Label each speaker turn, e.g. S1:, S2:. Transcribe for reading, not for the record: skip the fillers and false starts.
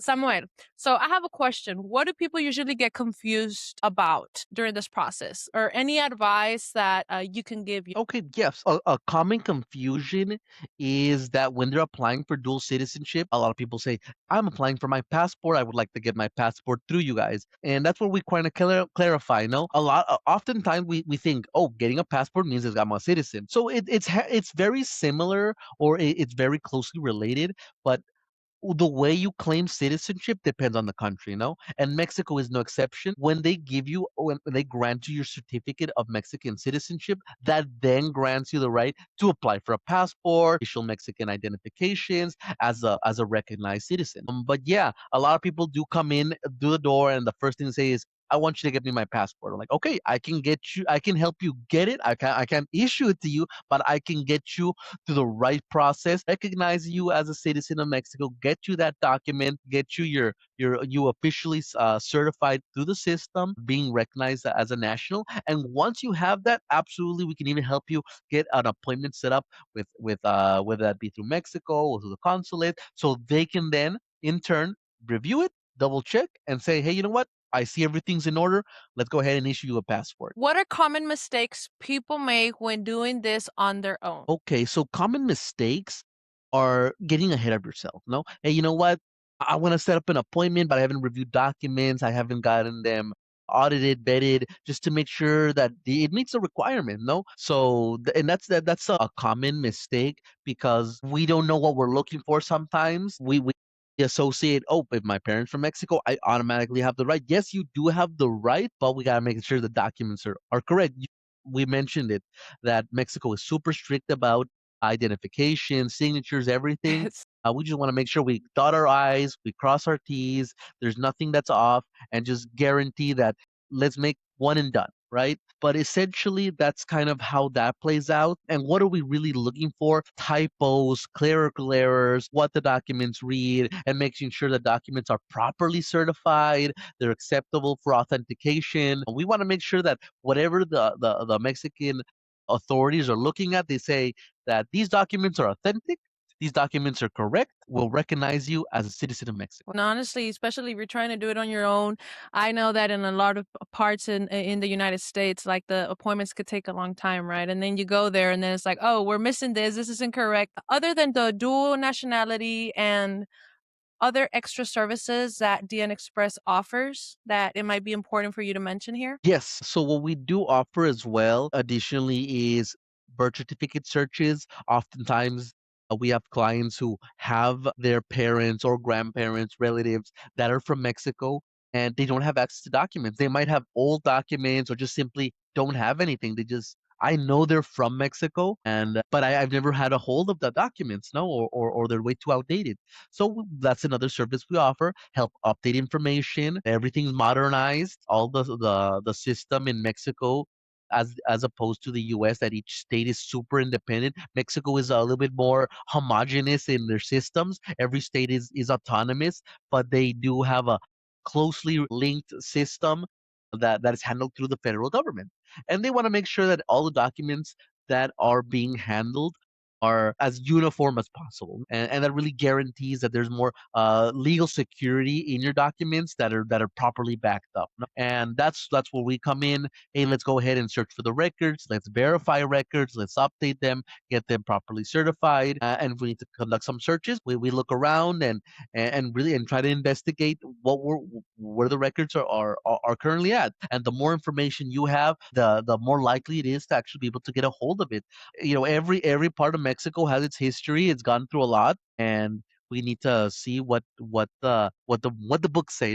S1: Samuel, so I have a question. What do people usually get confused about during this process, or any advice that you can give?
S2: Okay, yes. A common confusion is that when they're applying for dual citizenship, a lot of people say, I'm applying for my passport. I would like to get my passport through you guys. And that's what we kind of clarify, no? Oftentimes we think, oh, getting a passport means that I'm a citizen. So it's very similar, or it's very closely related, but the way you claim citizenship depends on the country, no? And Mexico is no exception. When they grant you your certificate of Mexican citizenship, that then grants you the right to apply for a passport, official Mexican identifications as a recognized citizen. But yeah, a lot of people do come in, do the door, and the first thing they say is, I want you to get me my passport. I'm like, okay, I can help you get it. I can't issue it to you, but I can get you through the right process, recognize you as a citizen of Mexico, get you that document, get you you officially certified through the system, being recognized as a national. And once you have that, absolutely, we can even help you get an appointment set up with whether that be through Mexico or through the consulate, so they can then in turn review it, double check, and say, hey, you know what? I see everything's in order. Let's go ahead and issue you a passport.
S1: What are common mistakes people make when doing this on their own?
S2: Okay, so common mistakes are getting ahead of yourself. No, hey, you know what? I want to set up an appointment, but I haven't reviewed documents. I haven't gotten them audited, vetted, just to make sure that it meets the requirement. No, so and that's a common mistake because we don't know what we're looking for. Sometimes we associate, oh, if my parents from Mexico, I automatically have the right. Yes, you do have the right, but we gotta make sure the documents are correct. We mentioned it that Mexico is super strict about identification, signatures, everything. We just want to make sure we dot our I's, we cross our T's, there's nothing that's off, and just guarantee that let's make one and done, right? But essentially, that's kind of how that plays out. And what are we really looking for? Typos, clerical errors, what the documents read, and making sure the documents are properly certified, they're acceptable for authentication. We want to make sure that whatever the Mexican authorities are looking at, they say that these documents are authentic, these documents are correct, will recognize you as a citizen of Mexico.
S1: And honestly, especially if you're trying to do it on your own, I know that in a lot of parts in the United States, like the appointments could take a long time, right? And then you go there, and then it's like, oh, we're missing this. This is incorrect. Other than the dual nationality and other extra services that DN Express offers, that it might be important for you to mention here.
S2: Yes. So what we do offer as well, additionally, is birth certificate searches. Oftentimes, we have clients who have their parents or grandparents, relatives that are from Mexico, and they don't have access to documents. They might have old documents or just simply don't have anything. I know they're from Mexico, and but I've never had a hold of the documents, no, or they're way too outdated. So that's another service we offer, help update information. Everything's modernized. All the system in Mexico, as opposed to the US, that each state is super independent. Mexico is a little bit more homogenous in their systems. Every state is autonomous, but they do have a closely linked system that is handled through the federal government. And they want to make sure that all the documents that are being handled are as uniform as possible, and that really guarantees that there's more legal security in your documents that are properly backed up. No? And that's where we come in. Hey, let's go ahead and search for the records. Let's verify records. Let's update them, get them properly certified. And if we need to conduct some searches, we look around and really and try to investigate where the records are currently at. And the more information you have, the more likely it is to actually be able to get a hold of it. Every part of Mexico has its history. It's gone through a lot, and we need to see what the books say.